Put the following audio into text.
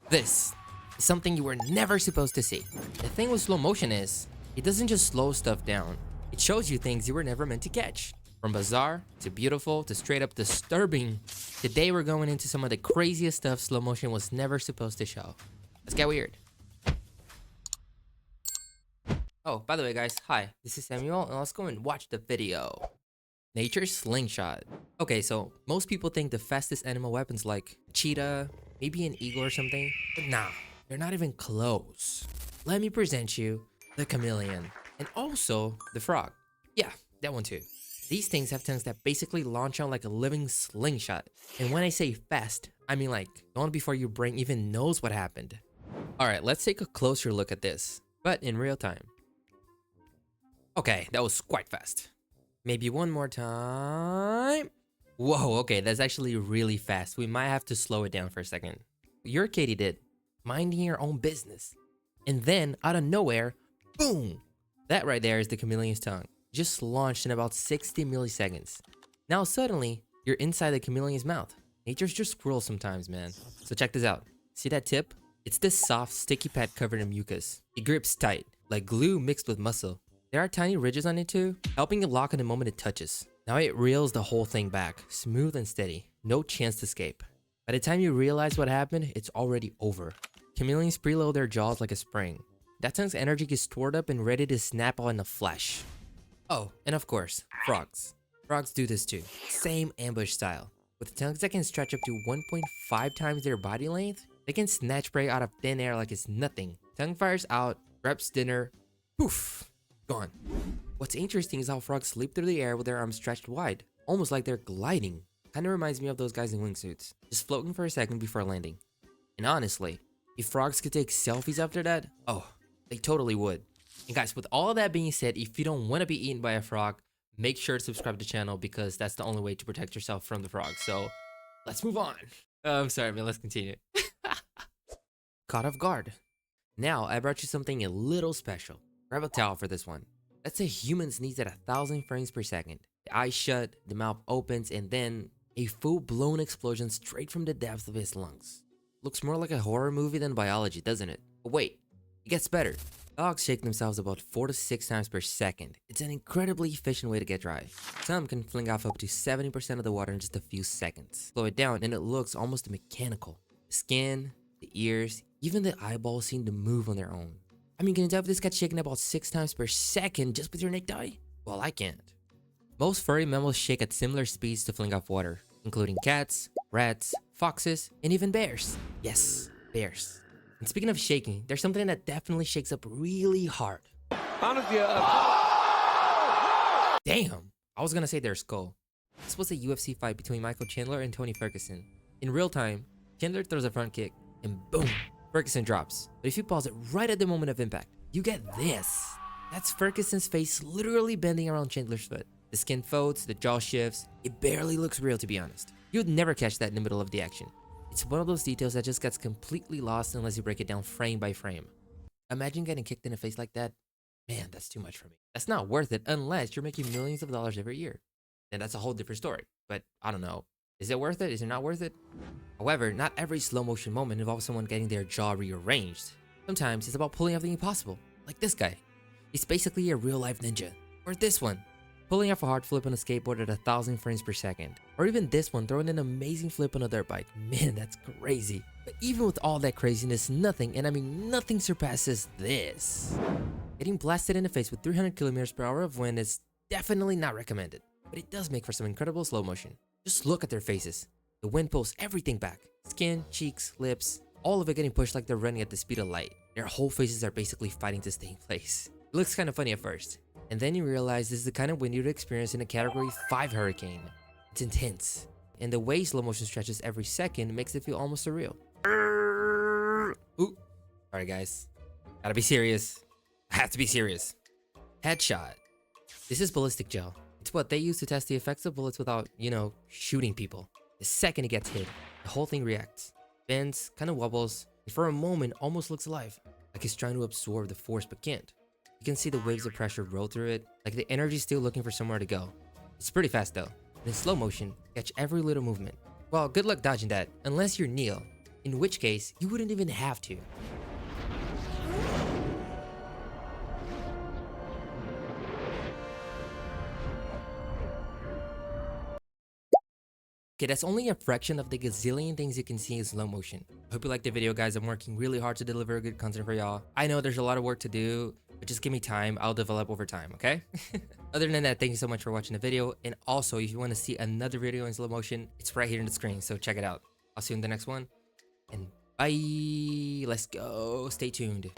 This is something you were never supposed to see. The thing with slow motion is, it doesn't just slow stuff down, it shows you things you were never meant to catch. From bizarre, to beautiful, to straight up disturbing, today we're going into some of the craziest stuff slow motion was never supposed to show. Let's get weird. Oh, by the way guys, hi, this is Samuel, and let's go and watch the video. Nature's slingshot. Okay, so most people think the fastest animal weapons like a cheetah, maybe an eagle or something, but nah, they're not even close. Let me present you the chameleon, and also the frog. Yeah, that one too. These things have tongues that basically launch out like a living slingshot. And when I say fast, I mean like gone before your brain even knows what happened. Alright, let's take a closer look at this, but in real time. Okay, that was quite fast. Maybe one more time. Whoa, okay, that's actually really fast. We might have to slow it down for a second. You're Katie did, minding your own business. And then, out of nowhere, boom! That right there is the chameleon's tongue. Just launched in about 60 milliseconds. Now suddenly, you're inside the chameleon's mouth. Nature's just cruel sometimes, man. So check this out. See that tip? It's this soft, sticky pad covered in mucus. It grips tight, like glue mixed with muscle. There are tiny ridges on it too, helping it lock in the moment it touches. Now it reels the whole thing back, smooth and steady. No chance to escape. By the time you realize what happened, it's already over. Chameleons preload their jaws like a spring. That tongue's energy gets stored up and ready to snap out in a flash. Oh, and of course, frogs. Frogs do this too. Same ambush style. With tongues that can stretch up to 1.5 times their body length, they can snatch prey out of thin air like it's nothing. Tongue fires out, grabs dinner, poof, gone. What's interesting is how frogs sleep through the air with their arms stretched wide, almost like they're gliding. Kinda reminds me of those guys in wingsuits, just floating for a second before landing. And honestly, if frogs could take selfies after that, oh, they totally would. And guys, with all of that being said, if you don't want to be eaten by a frog, make sure to subscribe to the channel because that's the only way to protect yourself from the frog. So let's move on. I'm sorry, man. Let's continue. Caught off guard. Now I brought you something a little special. Grab a towel for this one. Let's say human sneeze at 1,000 frames per second. The eyes shut, the mouth opens, and then a full-blown explosion straight from the depths of his lungs. Looks more like a horror movie than biology, doesn't it? But wait, it gets better. Dogs shake themselves about 4 to 6 times per second. It's an incredibly efficient way to get dry. Some can fling off up to 70% of the water in just a few seconds. Slow it down and it looks almost mechanical. The skin, the ears, even the eyeballs seem to move on their own. I mean, can you tell if this gets shaken about 6 times per second just with your naked eye? Well, I can't. Most furry mammals shake at similar speeds to fling off water, including cats, rats, foxes, and even bears. Yes, bears. And speaking of shaking, there's something that definitely shakes up really hard. Damn, I was gonna say their skull. This was a UFC fight between Michael Chandler and Tony Ferguson. In real time, Chandler throws a front kick, and boom, Ferguson drops. But if you pause it right at the moment of impact, you get this. That's Ferguson's face literally bending around Chandler's foot. The skin folds, the jaw shifts. It barely looks real, to be honest. You'd never catch that in the middle of the action. It's one of those details that just gets completely lost unless you break it down frame by frame. Imagine getting kicked in the face like that. Man, that's too much for me. That's not worth it unless you're making millions of dollars every year. Then that's a whole different story. But I don't know. Is it worth it? Is it not worth it? However, not every slow motion moment involves someone getting their jaw rearranged. Sometimes it's about pulling off the impossible. Like this guy. He's basically a real life ninja. Or this one. Pulling off a hard flip on a skateboard at 1,000 frames per second. Or even this one throwing an amazing flip on a dirt bike. Man, that's crazy. But even with all that craziness, nothing, and I mean nothing surpasses this. Getting blasted in the face with 300 kilometers per hour of wind is definitely not recommended. But it does make for some incredible slow motion. Just look at their faces. The wind pulls everything back. Skin, cheeks, lips, all of it getting pushed like they're running at the speed of light. Their whole faces are basically fighting to stay in place. It looks kind of funny at first. And then you realize this is the kind of wind you'd experience in a Category 5 hurricane. It's intense. And the way slow motion stretches every second makes it feel almost surreal. Ooh. Alright guys. Gotta be serious. I have to be serious. Headshot. This is ballistic gel. It's what they use to test the effects of bullets without, shooting people. The second it gets hit, the whole thing reacts. Bends, kind of wobbles, and for a moment almost looks alive. Like it's trying to absorb the force but can't. You can see the waves of pressure roll through it, like the energy's still looking for somewhere to go. It's pretty fast though, and in slow motion, catch every little movement. Well, good luck dodging that, unless you're Neo. in which case you wouldn't even have to. Okay, that's only a fraction of the gazillion things you can see in slow motion. I hope you liked the video, guys. I'm working really hard to deliver good content for y'all. I know there's a lot of work to do, but just give me time. I'll develop over time, okay? Other than that, thank you so much for watching the video. And also, if you want to see another video in slow motion, it's right here on the screen, so check it out. I'll see you in the next one. And bye. Let's go. Stay tuned.